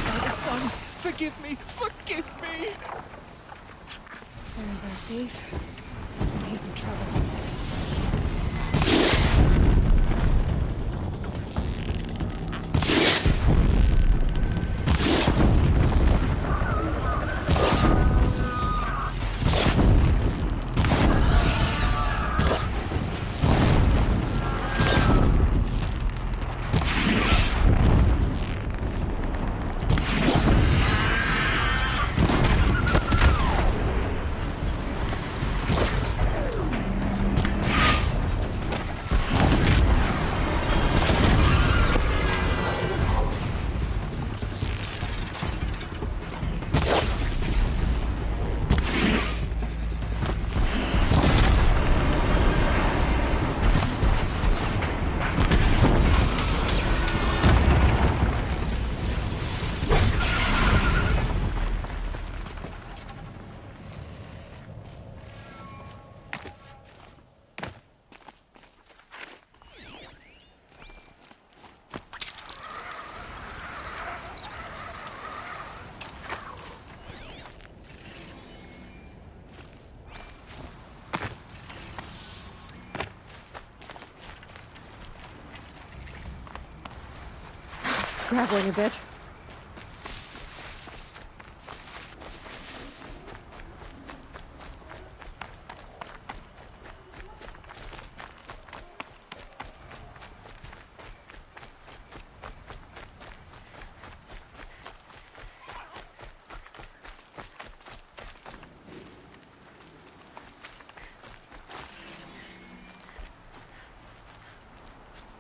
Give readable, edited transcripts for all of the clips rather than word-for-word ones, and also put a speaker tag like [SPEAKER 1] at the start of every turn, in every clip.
[SPEAKER 1] Father, son, forgive me! Forgive me!
[SPEAKER 2] There's our thief. He's in trouble. Scrabbling a bit.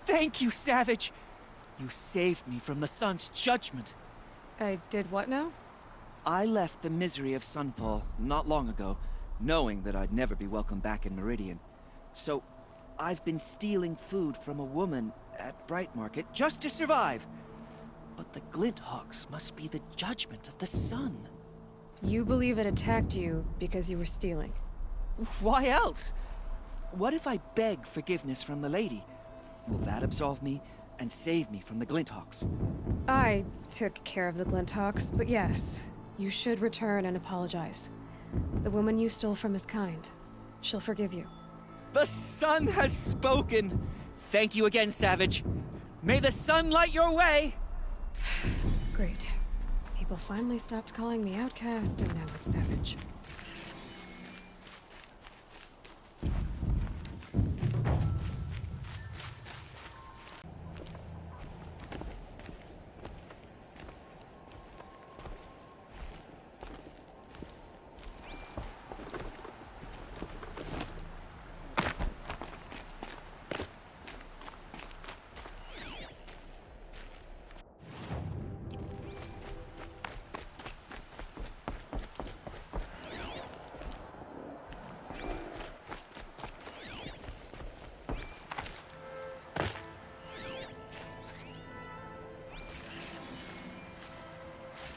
[SPEAKER 1] Thank you, Savage! You saved me from the sun's judgment.
[SPEAKER 2] I did what now?
[SPEAKER 1] I left the misery of Sunfall not long ago, knowing that I'd never be welcome back in Meridian. So, I've been stealing food from a woman at Bright Market just to survive. But the Glinthawks must be the judgment of the sun.
[SPEAKER 2] You believe it attacked you because you were stealing.
[SPEAKER 1] Why else? What if I beg forgiveness from the lady? Will that absolve me and save me from the Glinthawks?
[SPEAKER 2] I took care of the Glinthawks, but yes, you should return and apologize. The woman you stole from is kind. She'll forgive you.
[SPEAKER 1] The sun has spoken! Thank you again, Savage. May the sun light your way!
[SPEAKER 2] Great. People finally stopped calling me outcast, and now it's Savage.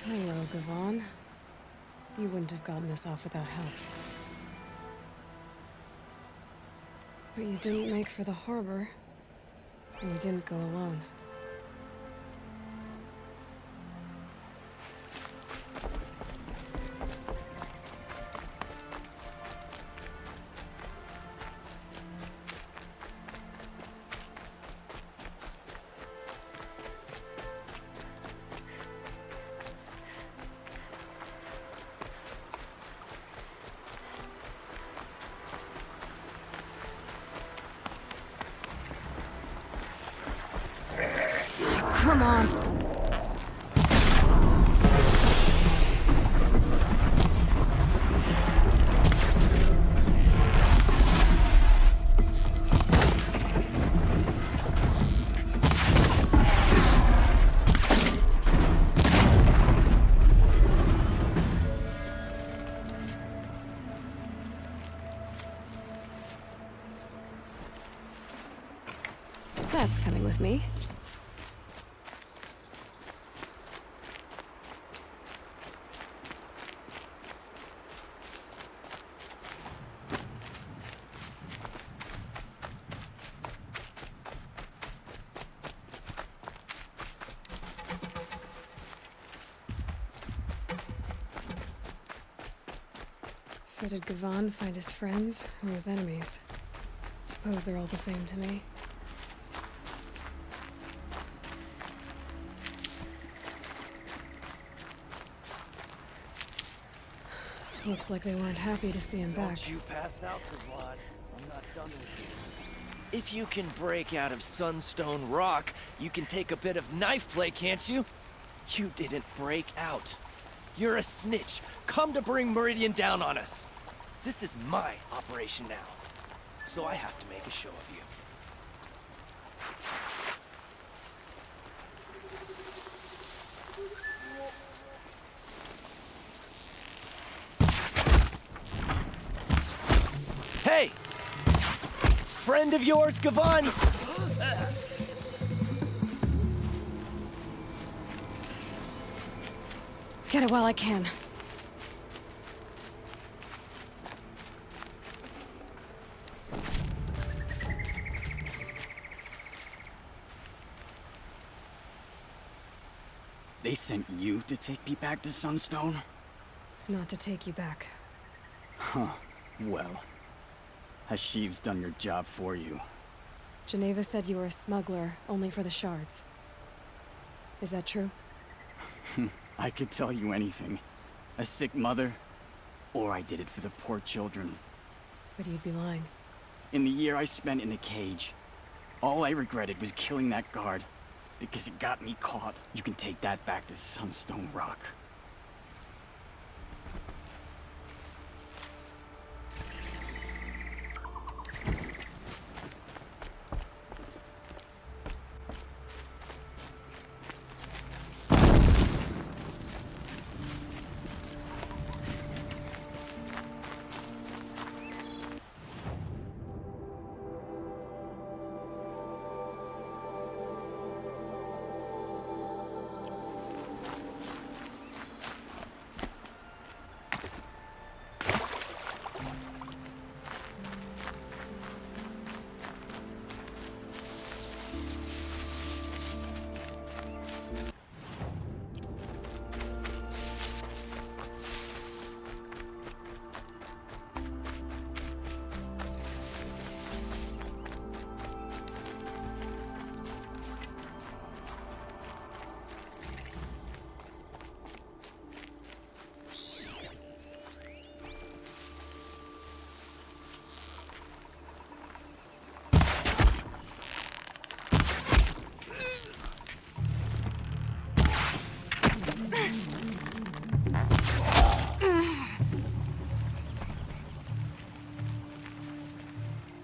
[SPEAKER 2] Hello, Gavon. You wouldn't have gotten this off without help. But you didn't make for the harbor, and you didn't go alone. Come on. That's coming with me. So did Gavan find his friends or his enemies? Suppose they're all the same to me. Looks like they weren't happy to see him back.
[SPEAKER 3] Don't you pass out, Kazwan. I'm not done with you. If you can break out of Sunstone Rock, you can take a bit of knife play, can't you? You didn't break out. You're a snitch, come to bring Meridian down on us. This is my operation now, so I have to make a show of you. Hey! Friend of yours, Gavan?
[SPEAKER 2] Get it while I can.
[SPEAKER 4] They sent you to take me back to Sunstone?
[SPEAKER 2] Not to take you back.
[SPEAKER 4] Huh. Well, Hashiv's done your job for you.
[SPEAKER 2] Geneva said you were a smuggler, only for the shards. Is that true?
[SPEAKER 4] I could tell you anything. A sick mother, or I did it for the poor children.
[SPEAKER 2] But you'd be lying.
[SPEAKER 4] In the year I spent in the cage, all I regretted was killing that guard, because it got me caught. You can take that back to Sunstone Rock.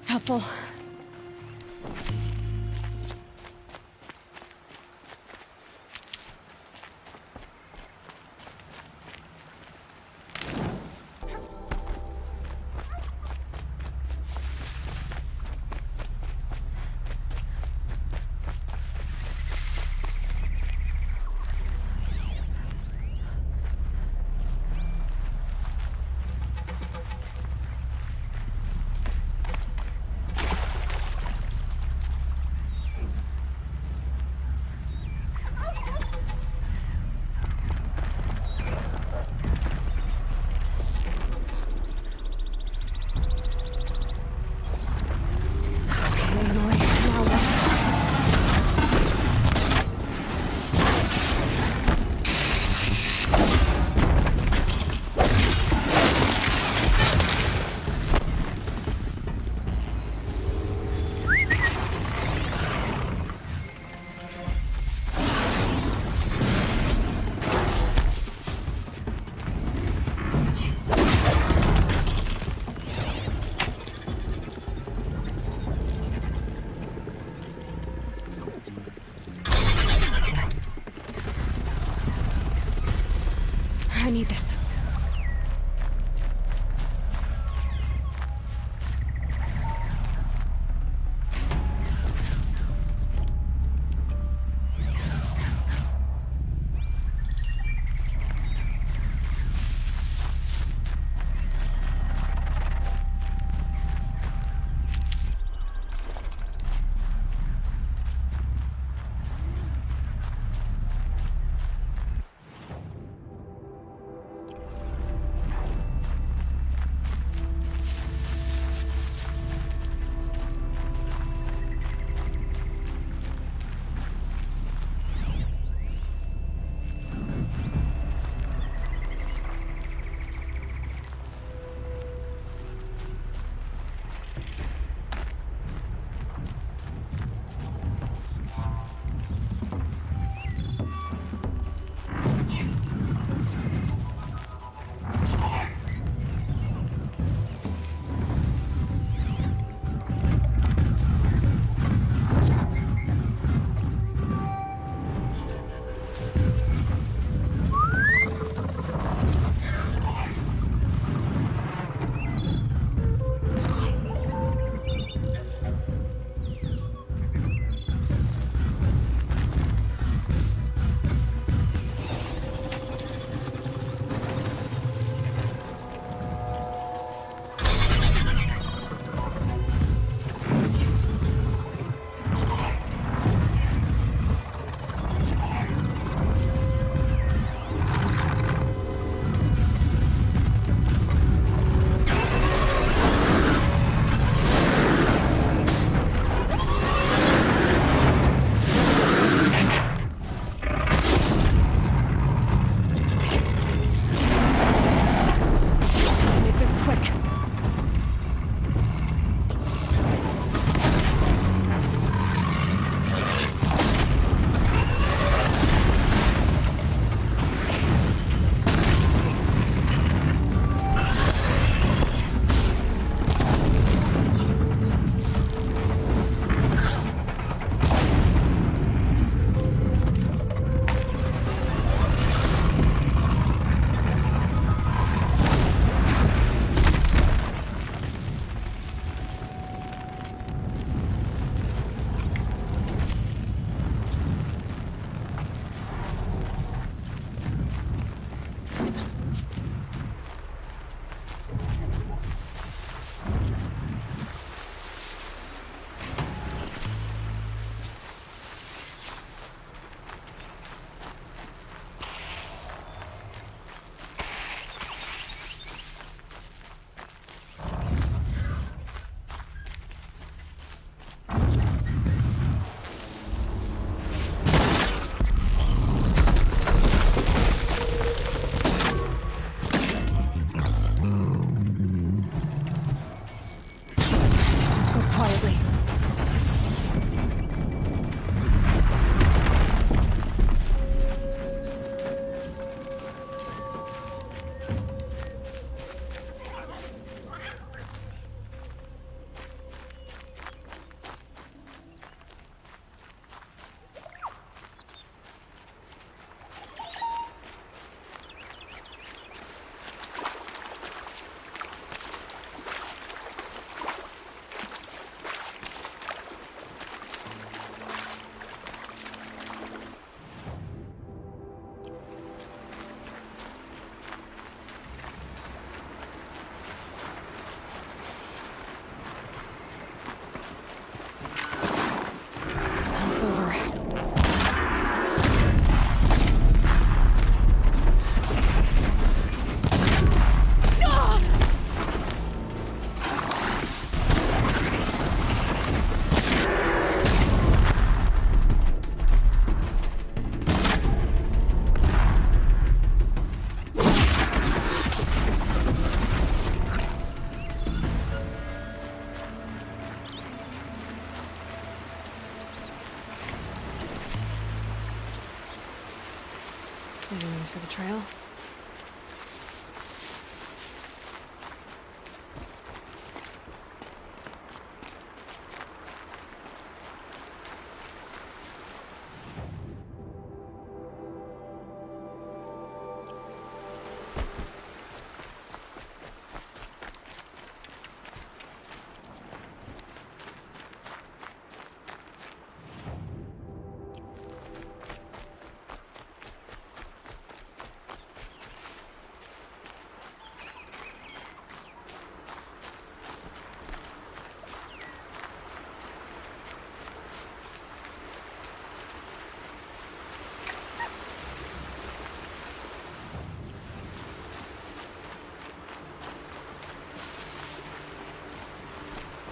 [SPEAKER 2] Helpful. saving these for the trail.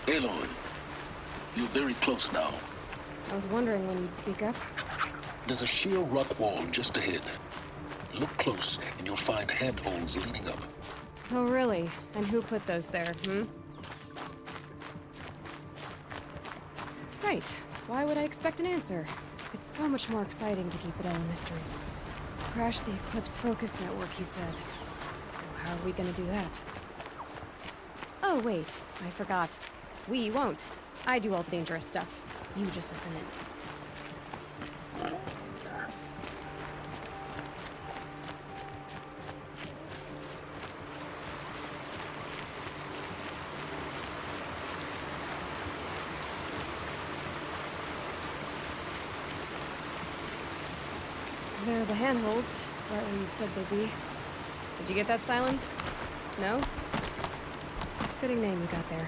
[SPEAKER 5] Aloy, you're very close now.
[SPEAKER 2] I was wondering when you'd speak up.
[SPEAKER 5] There's a sheer rock wall just ahead. Look close, and you'll find handholds leading up.
[SPEAKER 2] Oh, really? And who put those there, Right. Why would I expect an answer? It's so much more exciting to keep it all a mystery. Crash the Eclipse focus network, he said. So how are we gonna do that? Oh, wait. I forgot. We won't. I do all the dangerous stuff. You just listen in. There are the handholds, right where you'd said they'd be. Did you get that, Silence? No? Fitting name you got there.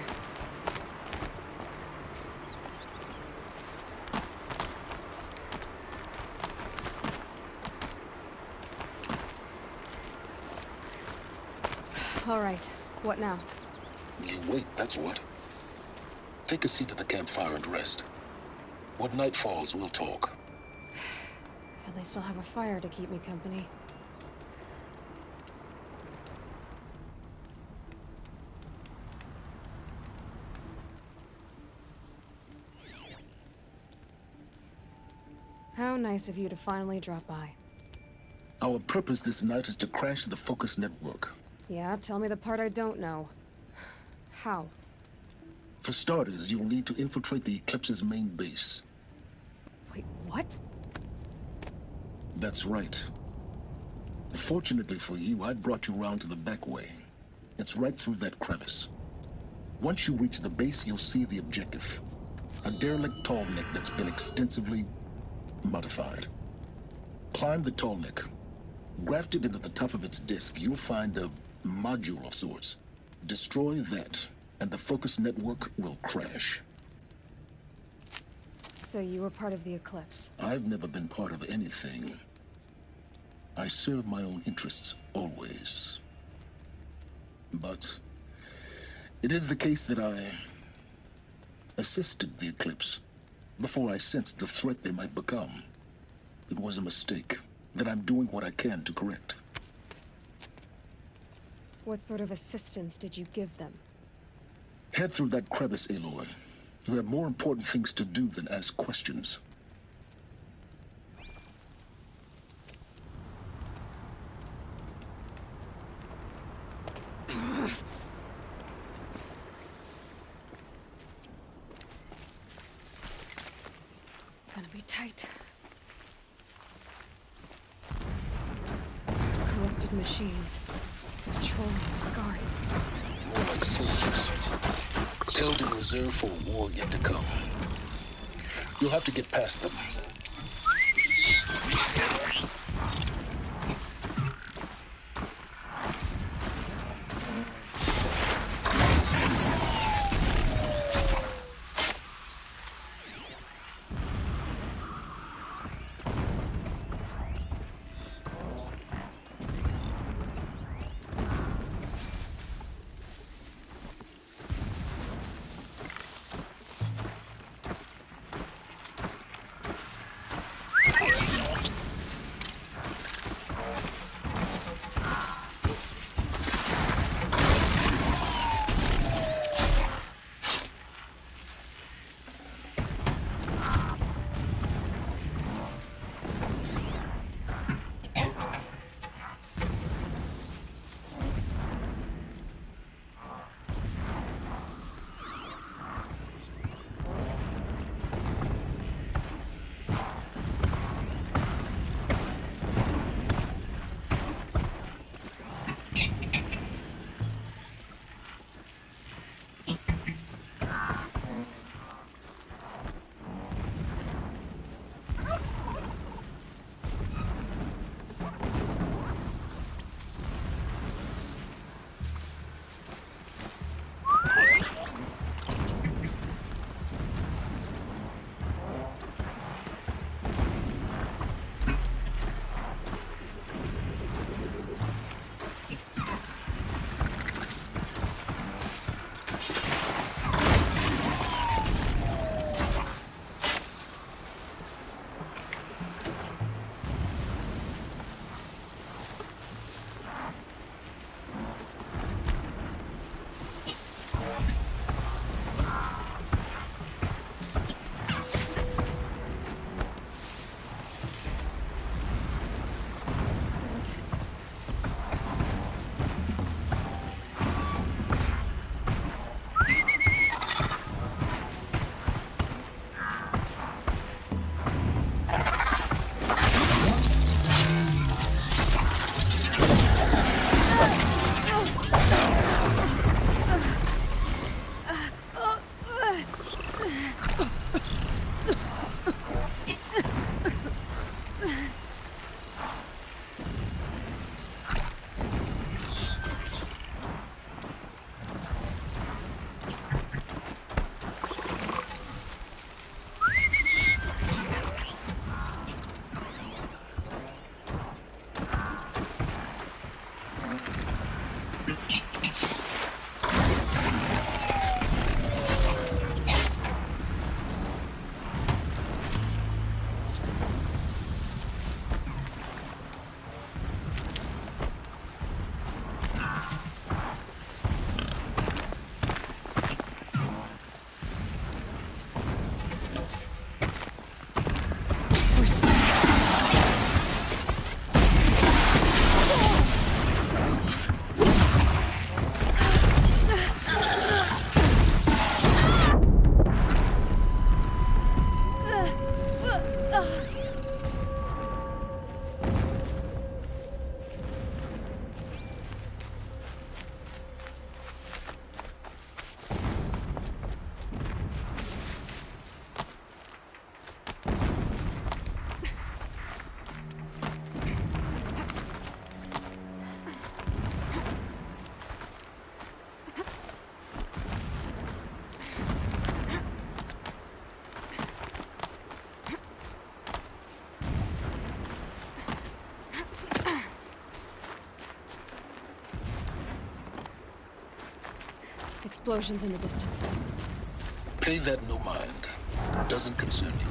[SPEAKER 2] All right. What now?
[SPEAKER 5] You wait, that's what. Take a seat at the campfire and rest. When night falls, we'll talk.
[SPEAKER 2] At least I'll have a fire to keep me company. How nice of you to finally drop by.
[SPEAKER 5] Our purpose this night is to crash the Focus network.
[SPEAKER 2] Yeah, tell me the part I don't know. How?
[SPEAKER 5] For starters, you'll need to infiltrate the Eclipse's main base.
[SPEAKER 2] Wait, what?
[SPEAKER 5] That's right. Fortunately for you, I brought you round to the back way. It's right through that crevice. Once you reach the base, you'll see the objective. A derelict tall neck that's been extensively modified. Climb the tall neck. Grafted into the top of its disk, you'll find a module of sorts. Destroy that, and the Focus network will crash.
[SPEAKER 2] So you were part of the Eclipse.
[SPEAKER 5] I've never been part of anything. I serve my own interests, always. But it is the case that I assisted the Eclipse before I sensed the threat they might become. It was a mistake that I'm doing what I can to correct.
[SPEAKER 2] What sort of assistance did you give them?
[SPEAKER 5] Head through that crevice, Aloy. You have more important things to do than ask questions.
[SPEAKER 2] Gonna be tight. Corrupted machines. Patrolling guards.
[SPEAKER 5] More like soldiers. Held in reserve for a war yet to come. You'll have to get past them.
[SPEAKER 2] explosions in the distance.
[SPEAKER 5] Pay that no mind. Doesn't concern you.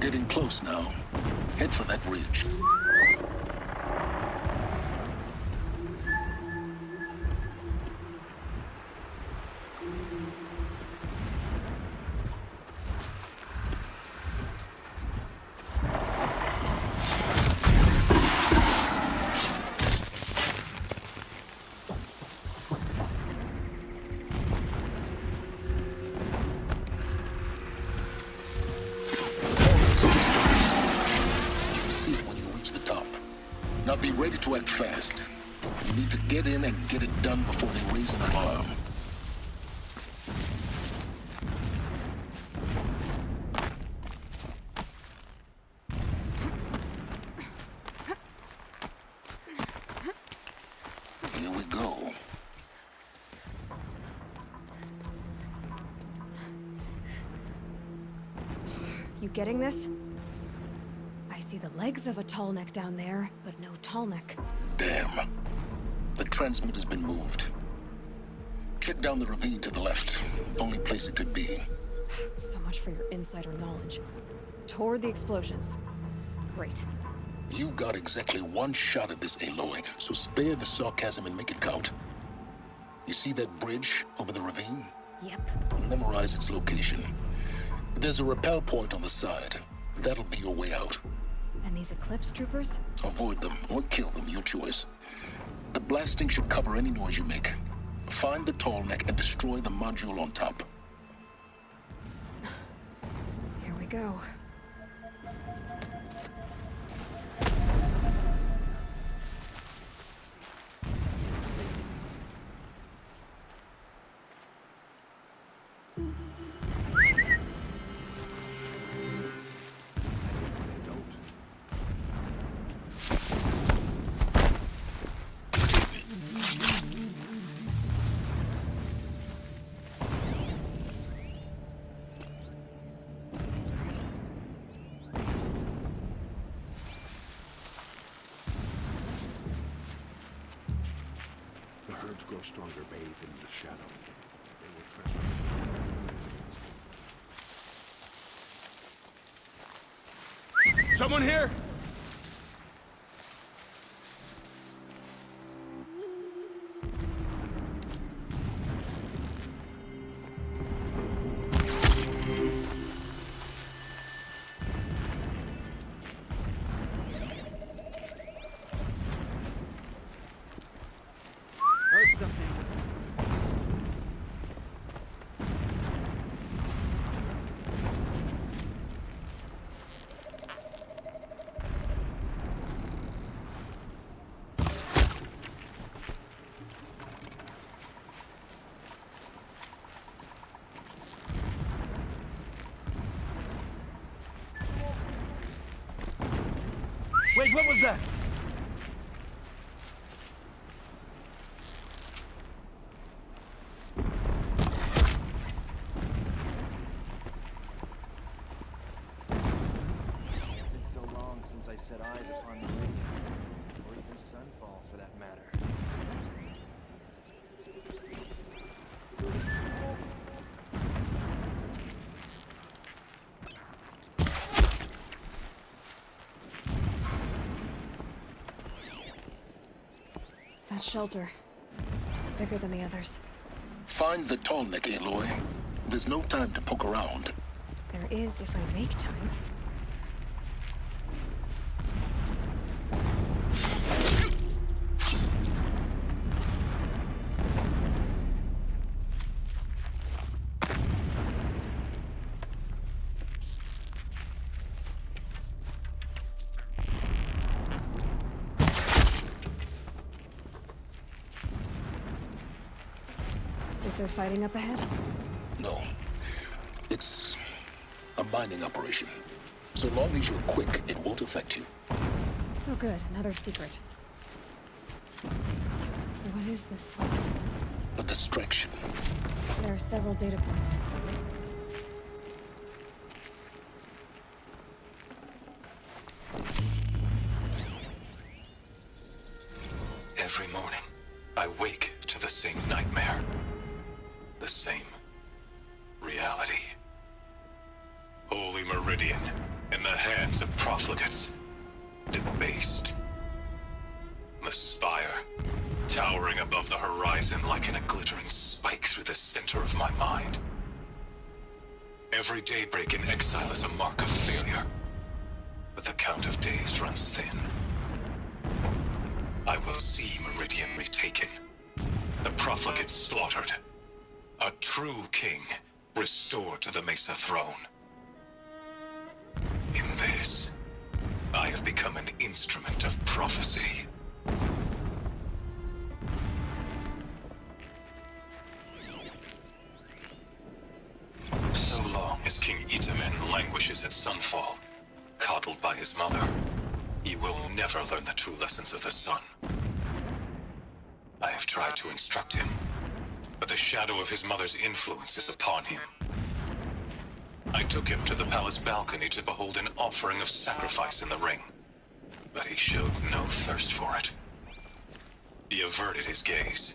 [SPEAKER 5] Getting close now. Head for that ridge. Now be ready to act fast. You need to get in and get it done before they raise an alarm. Here we go.
[SPEAKER 2] You getting this? I see the legs of a tall neck down there, but no tall neck.
[SPEAKER 5] Damn. The transmitter's been moved. Check down the ravine to the left. Only place it could be.
[SPEAKER 2] So much for your insider knowledge. Toward the explosions. Great.
[SPEAKER 5] You got exactly one shot at this, Aloy, so spare the sarcasm and make it count. You see that bridge over the ravine?
[SPEAKER 2] Yep.
[SPEAKER 5] Memorize its location. There's a rappel point on the side. That'll be your way out.
[SPEAKER 2] And these Eclipse troopers?
[SPEAKER 5] Avoid them or kill them, your choice. The blasting should cover any noise you make. Find the tall neck and destroy the module on top.
[SPEAKER 2] Here we go.
[SPEAKER 6] no stronger bathed in the shadow. They will tremble.
[SPEAKER 7] Someone here?
[SPEAKER 1] Heard something.
[SPEAKER 3] Wait, what was that? It's been so long since I set eyes upon Meridian, or even Sunfall for that matter.
[SPEAKER 2] That shelter. It's bigger than the others.
[SPEAKER 5] Find the Tallneck, Aloy. There's no time to poke around.
[SPEAKER 2] There is if I make time. Is there fighting up ahead?
[SPEAKER 5] No. It's a mining operation. So long as you're quick, it won't affect you.
[SPEAKER 2] Oh good, another secret. What is this place?
[SPEAKER 5] A distraction.
[SPEAKER 2] There are several data points.
[SPEAKER 8] Every morning, I wake to the same nightmare. The same reality. Holy Meridian, in the hands of profligates. Debased. The spire, towering above the horizon like a glittering spike through the center of my mind. Every daybreak in exile is a mark of failure. But the count of days runs thin. I will see Meridian retaken. The profligates slaughtered. A true king restored to the Mesa throne. In this, I have become an instrument of prophecy. So long as King Itamen languishes at Sunfall, coddled by his mother, he will never learn the true lessons of the sun. I have tried to instruct him, but the shadow of his mother's influence is upon him. I took him to the palace balcony to behold an offering of sacrifice in the ring, but he showed no thirst for it. He averted his gaze.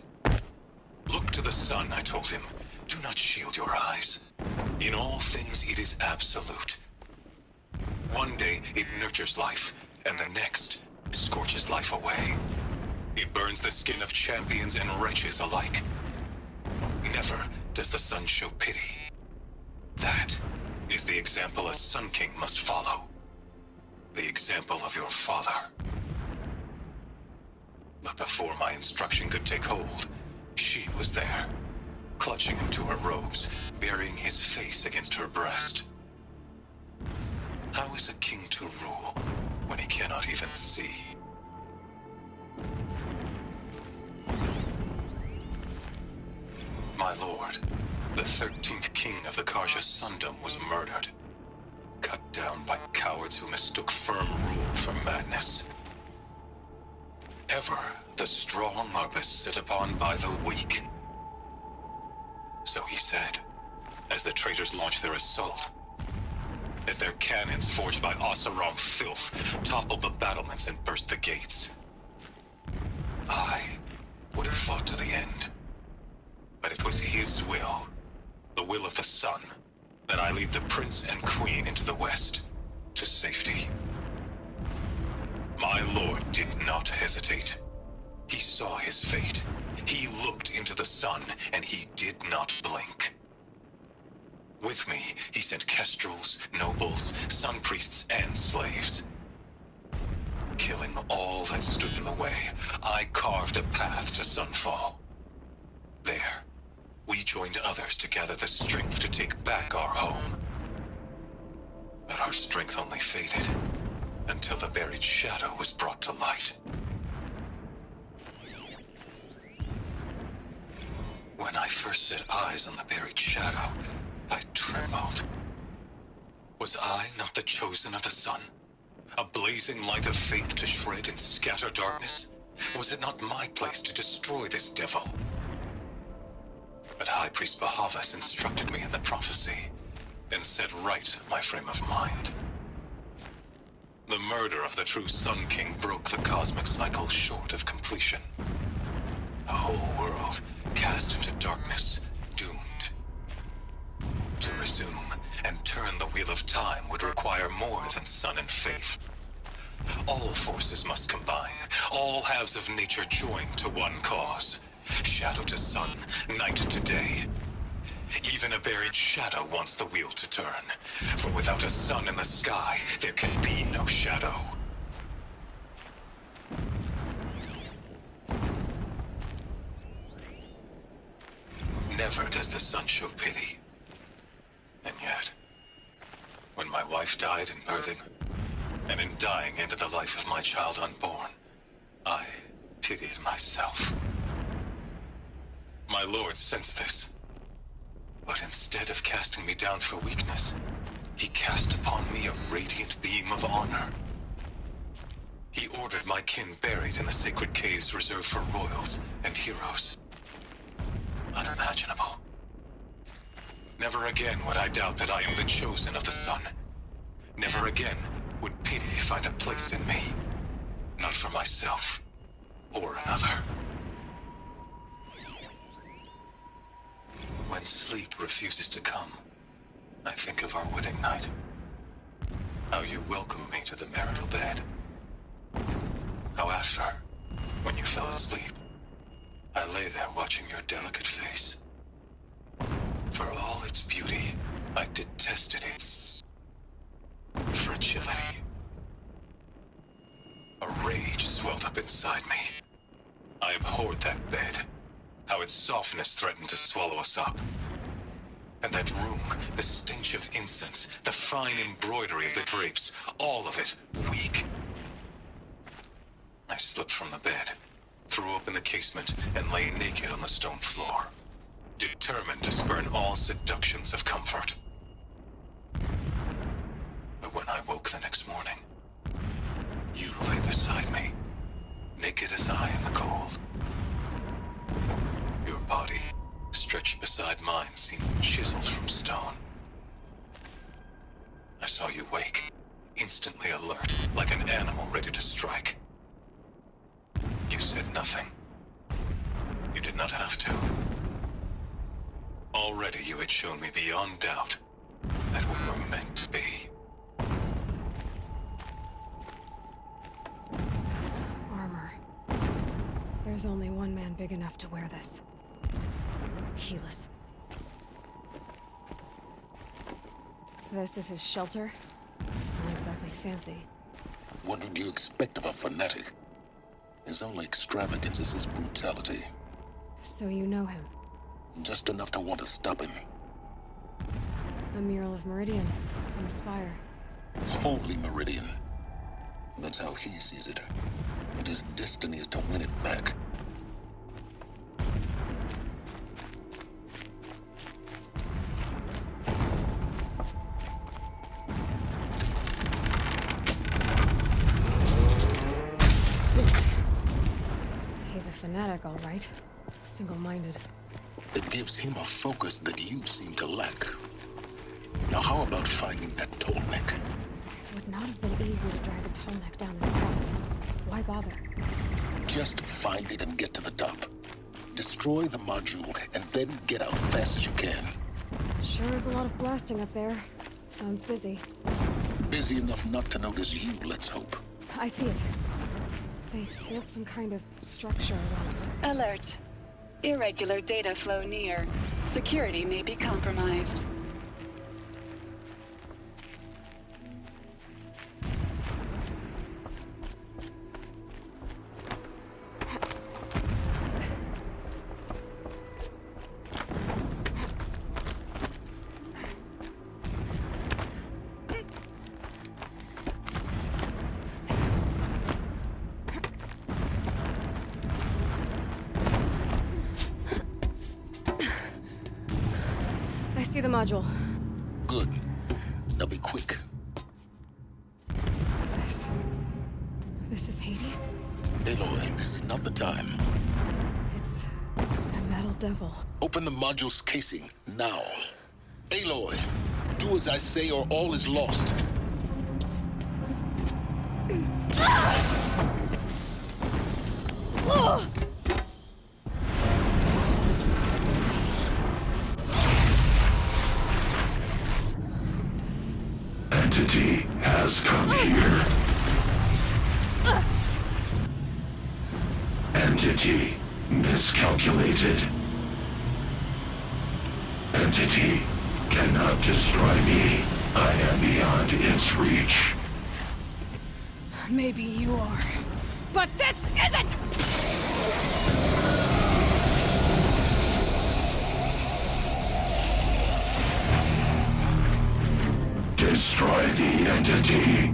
[SPEAKER 8] Look to the sun, I told him. Do not shield your eyes. In all things, it is absolute. One day, it nurtures life, and the next, scorches life away. It burns the skin of champions and wretches alike. Never does the sun show pity. That is the example a Sun King must follow. The example of your father. But before my instruction could take hold, she was there, clutching him to her robes, burying his face against her breast. How is a king to rule when he cannot even see? My lord, the 13th king of the Karja Sundom was murdered. Cut down by cowards who mistook firm rule for madness. Ever the strong are beset upon by the weak. So he said, as the traitors launched their assault. As their cannons forged by Oseram filth toppled the battlements and burst the gates. I would have fought to the end. his will, the will of the sun, that I lead the prince and queen into the west, to safety. My lord did not hesitate. He saw his fate. He looked into the sun, and he did not blink. With me, he sent kestrels, nobles, sun priests, and slaves. Killing all that stood in the way, I carved a path to Sunfall. There, we joined others to gather the strength to take back our home. But our strength only faded, until the buried shadow was brought to light. When I first set eyes on the buried shadow, I trembled. Was I not the chosen of the sun? A blazing light of faith to shred and scatter darkness? Was it not my place to destroy this devil? But High Priest Bahavas instructed me in the prophecy, and set right my frame of mind. The murder of the true Sun King broke the cosmic cycle short of completion. The whole world cast into darkness, doomed. To resume and turn the wheel of time would require more than sun and faith. All forces must combine, all halves of nature join to one cause. Shadow to sun, night to day. Even a buried shadow wants the wheel to turn, for without a sun in the sky, there can be no shadow. Never does the sun show pity. And yet, when my wife died in birthing, and in dying ended the life of my child unborn, I pitied myself. My lord sensed this, but instead of casting me down for weakness, he cast upon me a radiant beam of honor. He ordered my kin buried in the sacred caves reserved for royals and heroes. Unimaginable. Never again would I doubt that I am the chosen of the sun. Never again would pity find a place in me. Not for myself, or another. When sleep refuses to come, I think of our wedding night. How you welcomed me to the marital bed. How after, when you fell asleep, I lay there watching your delicate face. For all its beauty, I detested its fragility. A rage swelled up inside me. I abhorred that bed, how its softness threatened to swallow us up. And that room, the stench of incense, the fine embroidery of the drapes, all of it weak. I slipped from the bed, threw open the casement, and lay naked on the stone floor, determined to spurn all seductions of comfort. But when I woke the next morning, you lay beside me, naked as I in the cold. Your body, stretched beside mine, seemed chiseled from stone. I saw you wake, instantly alert, like an animal ready to strike. You said nothing. You did not have to. Already you had shown me beyond doubt that we were meant to be.
[SPEAKER 2] This armor. There's only one man big enough to wear this. Helis. This is his shelter? Not exactly fancy.
[SPEAKER 5] What would you expect of a fanatic? His only extravagance is his brutality.
[SPEAKER 2] So you know him?
[SPEAKER 5] Just enough to want to stop him.
[SPEAKER 2] A mural of Meridian on the spire.
[SPEAKER 5] Holy Meridian. That's how he sees it. And his destiny is to win it back.
[SPEAKER 2] He's a fanatic, all right. Single-minded.
[SPEAKER 5] It gives him a focus that you seem to lack. Now how about finding that Tolmec?
[SPEAKER 2] It would not have been easy to drag a Tolmec down this path. Why bother?
[SPEAKER 5] Just find it and get to the top. Destroy the module, and then get out fast as you can.
[SPEAKER 2] Sure is a lot of blasting up there. Sounds busy.
[SPEAKER 5] Busy enough not to notice you, let's hope.
[SPEAKER 2] I see it. They built some kind of structure around it.
[SPEAKER 9] Alert. Irregular data flow near. Security may be compromised.
[SPEAKER 2] I see the module.
[SPEAKER 5] Good. Now be quick.
[SPEAKER 2] This is Hades?
[SPEAKER 5] Aloy, this is not the time.
[SPEAKER 2] It's a metal devil.
[SPEAKER 5] Open the module's casing, now. Aloy, do as I say or all is lost.
[SPEAKER 10] Entity has come here. Entity miscalculated. Entity cannot destroy me. I am beyond its reach.
[SPEAKER 2] Maybe you are. But this isn't!
[SPEAKER 10] Destroy the entity.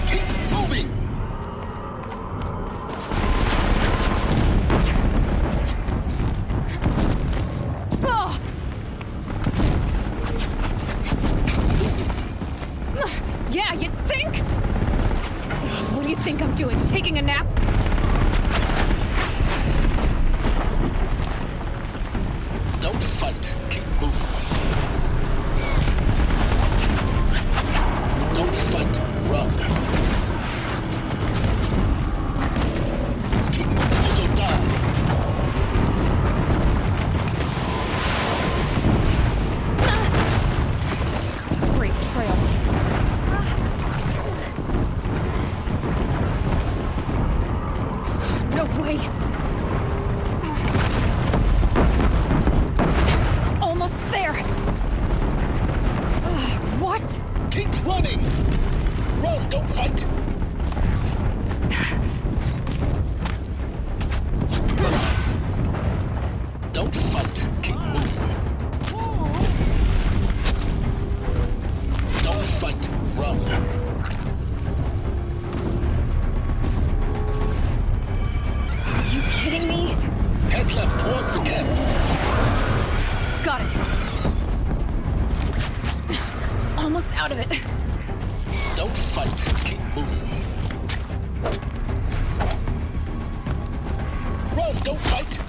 [SPEAKER 5] Keep moving!
[SPEAKER 2] Yeah, you think? What do you think I'm doing? Taking a nap?
[SPEAKER 5] Don't fight. Keep moving. Don't fight. Run. Keep moving or you'll die.
[SPEAKER 2] Brave trail. No way! Almost there! What?
[SPEAKER 5] Keep running! Run, don't fight! Don't fight. Keep moving. Don't fight. Run.
[SPEAKER 2] Are you kidding me?
[SPEAKER 5] Head left towards the camp.
[SPEAKER 2] Got it. Almost out of it.
[SPEAKER 5] Don't fight. Keep moving. Run, don't fight!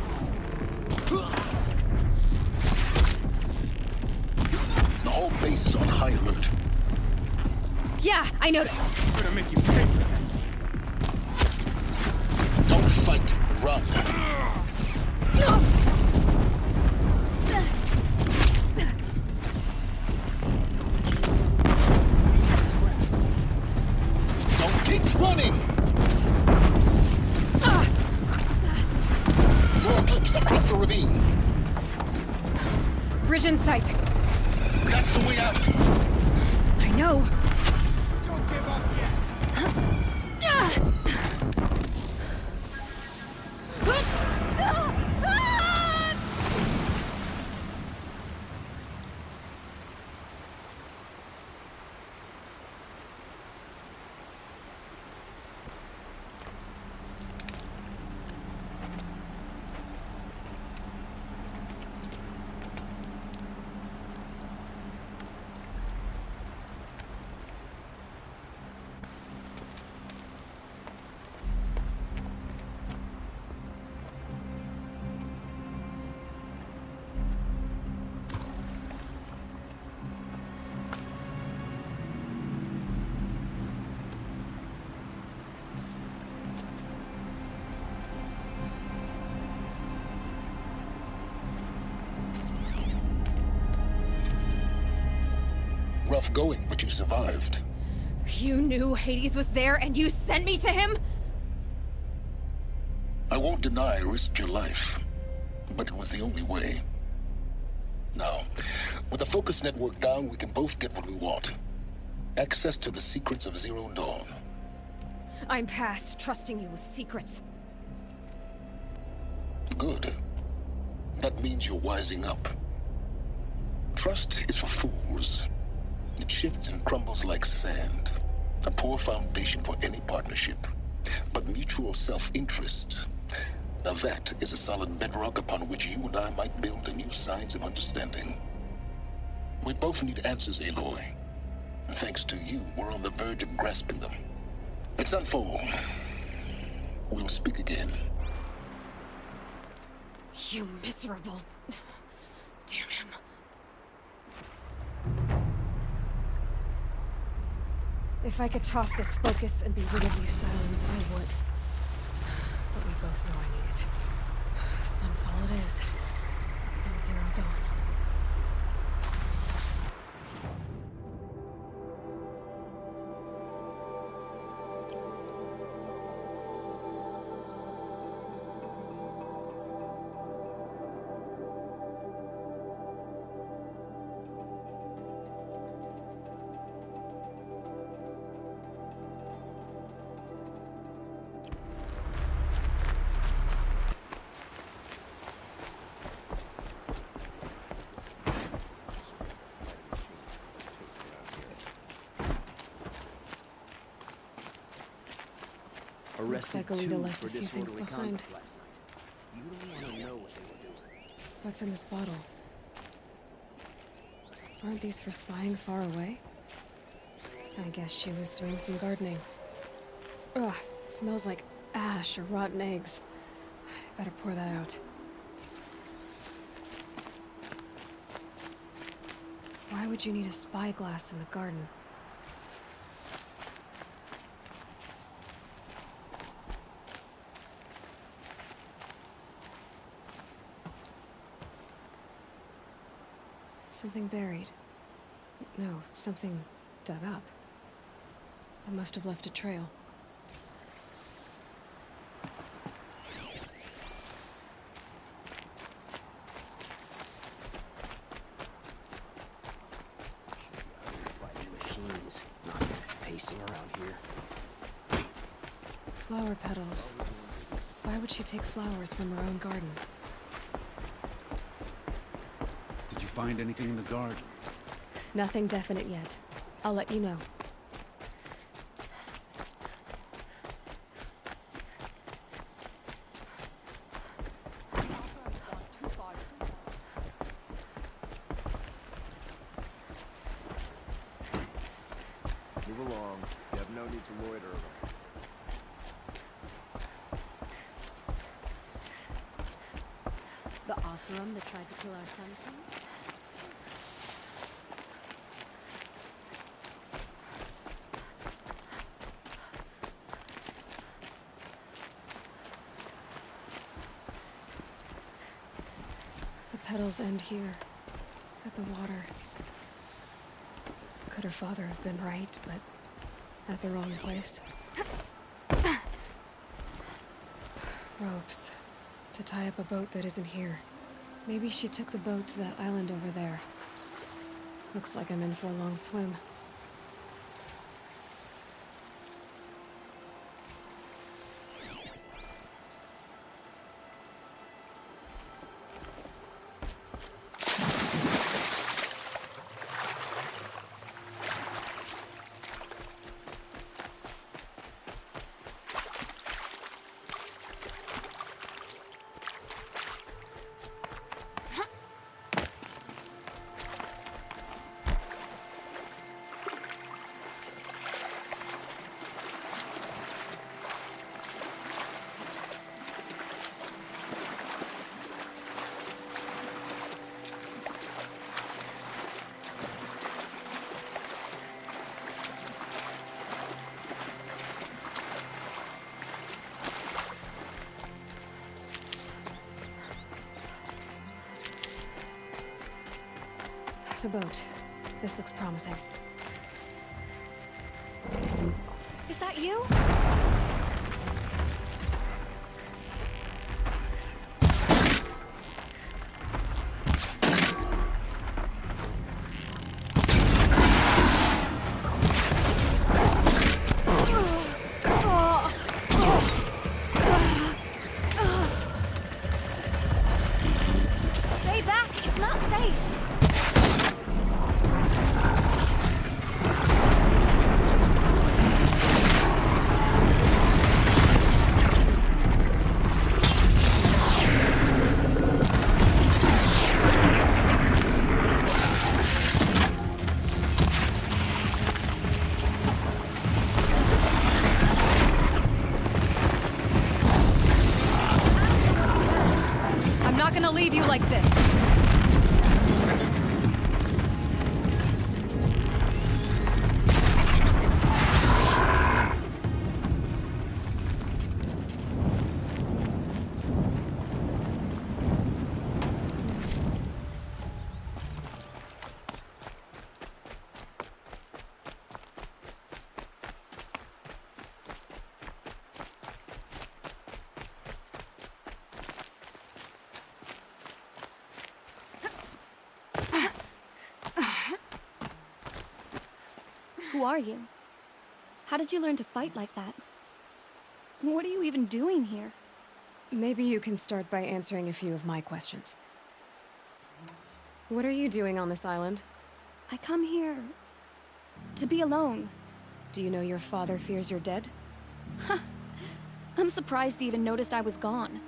[SPEAKER 5] The whole base is on high alert.
[SPEAKER 2] Yeah, I noticed.
[SPEAKER 7] I'm gonna make you pay for that.
[SPEAKER 5] Don't fight. Run. Don't keep running! More clips across the ravine.
[SPEAKER 2] Bridge in sight.
[SPEAKER 5] That's the way out.
[SPEAKER 2] I know.
[SPEAKER 7] Don't give up yet.
[SPEAKER 5] rough going, but you survived.
[SPEAKER 2] You knew Hades was there and you sent me to him?
[SPEAKER 5] I won't deny I risked your life, but it was the only way. Now, with the focus network down, we can both get what we want. Access to the secrets of Zero Dawn.
[SPEAKER 2] I'm past trusting you with secrets.
[SPEAKER 5] Good. That means you're wising up. Trust is for fools. It shifts and crumbles like sand. A poor foundation for any partnership. But mutual self-interest, now that is a solid bedrock upon which you and I might build a new science of understanding. We both need answers, Aloy. And thanks to you, we're on the verge of grasping them. It's not full. We'll speak again.
[SPEAKER 2] You miserable... Damn him. If I could toss this focus and be rid of you, Silence, I would. But we both know I need it. Sunfall it is. And Zero Dawn. Looks like Alita left a few things behind.
[SPEAKER 3] You don't want to know what they were doing.
[SPEAKER 2] What's in this bottle? Aren't these for spying far away? I guess she was doing some gardening. Ugh, it smells like ash or rotten eggs. I better pour that out. Why would you need a spyglass in the garden? Something buried. No, something dug up. It must have left a trail.
[SPEAKER 3] Machines, not pacing around here.
[SPEAKER 2] Flower petals. Why would she take flowers from her own garden?
[SPEAKER 6] Did you find anything in the garden?
[SPEAKER 2] Nothing definite yet. I'll let you know.
[SPEAKER 3] Move along. You have no need to loiter around.
[SPEAKER 11] The Oseram that tried to kill our son?
[SPEAKER 2] The petals end here, at the water. Could her father have been right, but at the wrong place? Ropes. To tie up a boat that isn't here. Maybe she took the boat to that island over there. Looks like I'm in for a long swim. The boat. This looks promising.
[SPEAKER 12] Is that you? Stay back! It's not safe!
[SPEAKER 2] I'm not gonna leave you like this.
[SPEAKER 12] Who are you? How did you learn to fight like that? What are you even doing here?
[SPEAKER 2] Maybe you can start by answering a few of my questions. What are you doing on this island?
[SPEAKER 12] I come here to be alone.
[SPEAKER 2] Do you know your father fears you're dead?
[SPEAKER 12] I'm surprised he even noticed I was gone.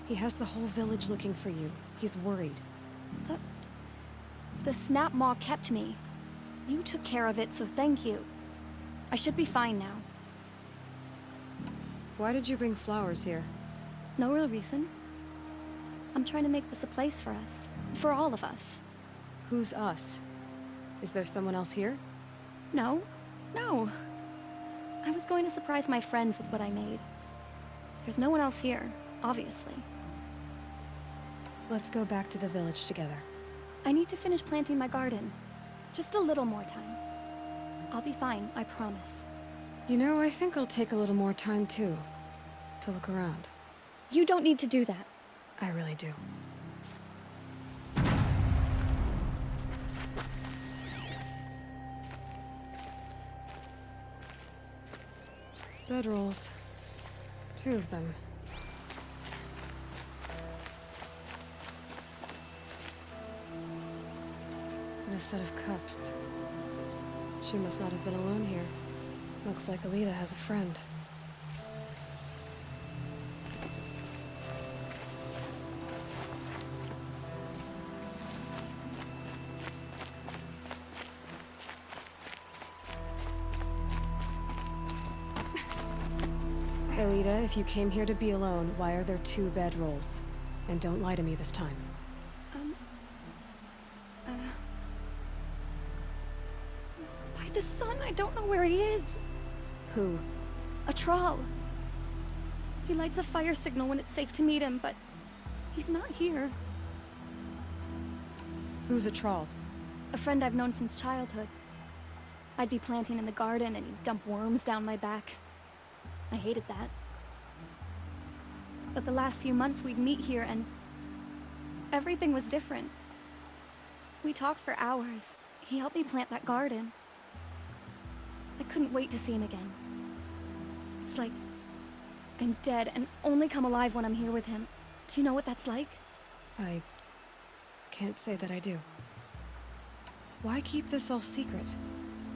[SPEAKER 2] He has the whole village looking for you. He's worried.
[SPEAKER 12] The Snap Maw kept me. You took care of it, so thank you. I should be fine now.
[SPEAKER 2] Why did you bring flowers here?
[SPEAKER 12] No real reason. I'm trying to make this a place for us. For all of us.
[SPEAKER 2] Who's us? Is there someone else here?
[SPEAKER 12] No. No. I was going to surprise my friends with what I made. There's no one else here, obviously.
[SPEAKER 2] Let's go back to the village together.
[SPEAKER 12] I need to finish planting my garden. Just a little more time. I'll be fine, I promise.
[SPEAKER 2] You know, I think I'll take a little more time too. To look around.
[SPEAKER 12] You don't need to do that.
[SPEAKER 2] I really do. Bedrolls. 2 of them. And a set of cups. She must not have been alone here. Looks like Alita has a friend. Alita, if you came here to be alone, why are there 2 bedrolls? And don't lie to me this time.
[SPEAKER 12] By the sun, I don't know where he is.
[SPEAKER 2] Who?
[SPEAKER 12] A Thrall. He lights a fire signal when it's safe to meet him, but he's not here.
[SPEAKER 2] Who's a Thrall?
[SPEAKER 12] A friend I've known since childhood. I'd be planting in the garden and he'd dump worms down my back. I hated that. But the last few months we'd meet here and everything was different. We talked for hours. He helped me plant that garden. I couldn't wait to see him again. It's like I'm dead and only come alive when I'm here with him. Do you know what that's like?
[SPEAKER 2] I can't say that I do. Why keep this all secret?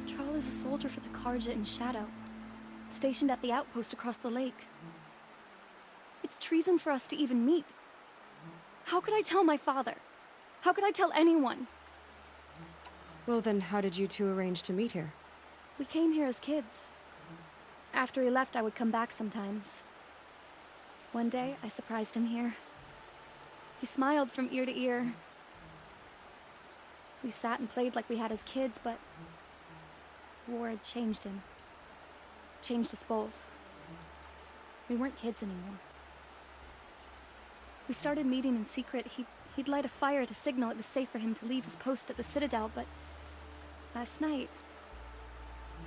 [SPEAKER 12] Thrall is a soldier for the Carja in Shadow, stationed at the outpost across the lake. It's treason for us to even meet. How could I tell my father? How could I tell anyone?
[SPEAKER 2] Well then, how did you 2 arrange to meet here?
[SPEAKER 12] We came here as kids. After he left, I would come back sometimes. One day, I surprised him here. He smiled from ear to ear. We sat and played like we had as kids, but war had changed him. Changed us both. We weren't kids anymore. We started meeting in secret. He'd light a fire to signal it was safe for him to leave his post at the Citadel, but last night...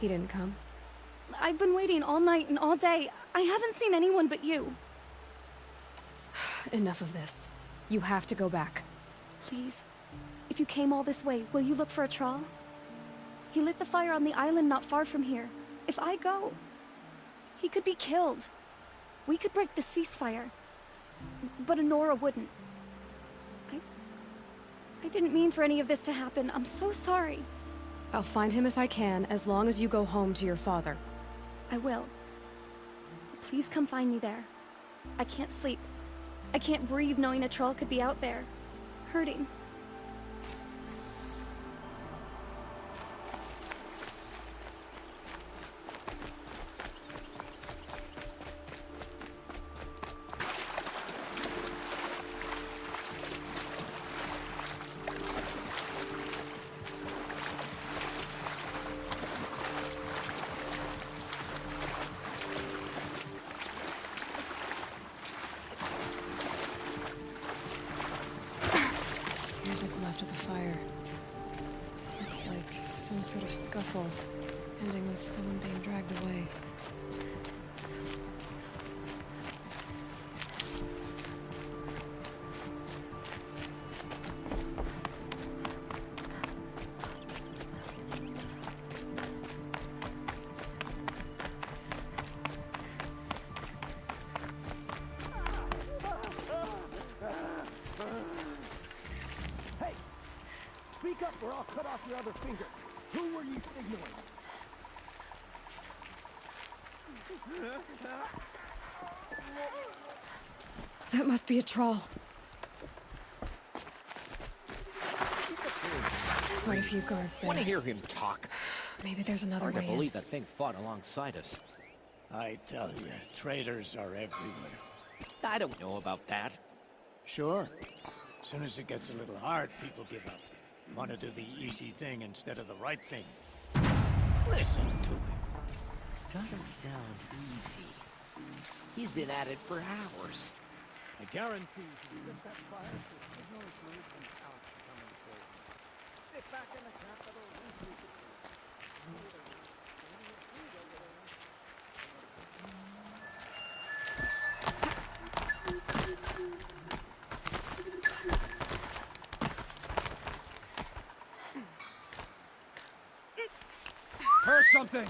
[SPEAKER 2] He didn't come?
[SPEAKER 12] I've been waiting all night and all day. I haven't seen anyone but you.
[SPEAKER 2] Enough of this. You have to go back.
[SPEAKER 12] Please, if you came all this way, will you look for a Troll? He lit the fire on the island not far from here. If I go, he could be killed. We could break the ceasefire, but Honora wouldn't. I didn't mean for any of this to happen. I'm so sorry.
[SPEAKER 2] I'll find him if I can, as long as you go home to your father.
[SPEAKER 12] I will. Please come find me there. I can't sleep. I can't breathe knowing a Troll could be out there, hurting.
[SPEAKER 2] Here's what's left of the fire. Looks like some sort of scuffle, ending with someone being dragged away.
[SPEAKER 7] Speak up or I'll cut off your other finger. Who were you signaling?
[SPEAKER 2] That must be a Troll. Quite a few guards there.
[SPEAKER 13] Want to hear him talk?
[SPEAKER 2] Maybe there's another
[SPEAKER 13] Hard to
[SPEAKER 2] way in.
[SPEAKER 13] believe that thing fought alongside us.
[SPEAKER 14] I tell you, traitors are everywhere.
[SPEAKER 13] I don't know about that.
[SPEAKER 14] Sure. As soon as it gets a little hard, people give up. Want to do the easy thing instead of the right thing. Listen to him.
[SPEAKER 13] Doesn't sound easy. He's been at it for hours.
[SPEAKER 7] I guarantee you that that fire is no good and out coming forward. Sit back in the capital. Heard something.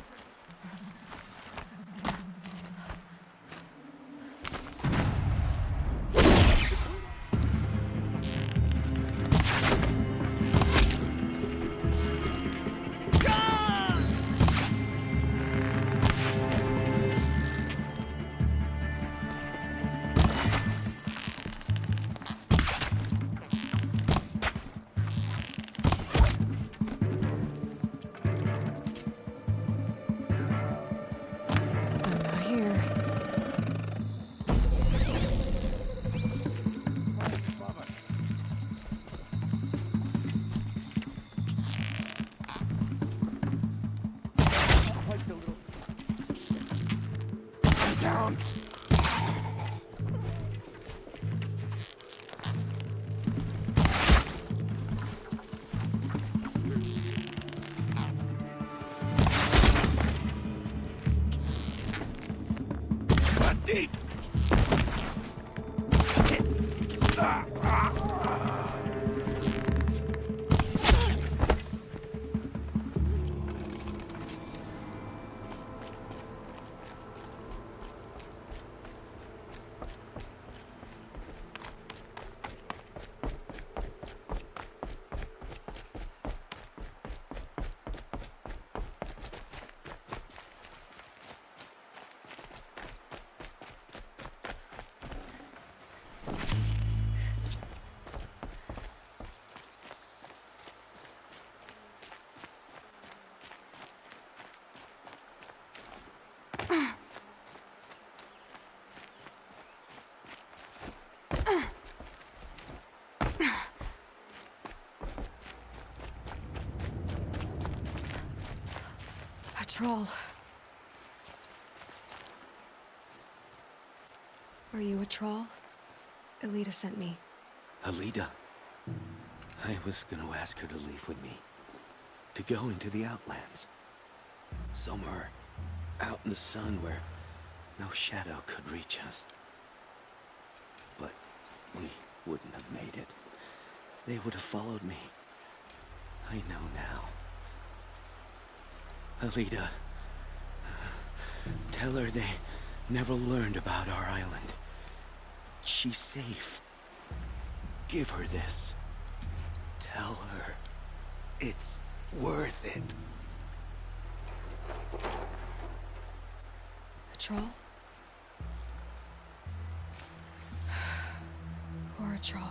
[SPEAKER 10] Down. Deep.
[SPEAKER 2] A Troll. Are you a Troll? Elita sent me.
[SPEAKER 15] Alita. I was gonna ask her to leave with me. To go into the Outlands. Somewhere out in the sun where no shadow could reach us. But we wouldn't have made it. They would have followed me. I know now. Alita, tell her they never learned about our island. She's safe. Give her this. Tell her it's worth it.
[SPEAKER 2] A troll? Poor troll.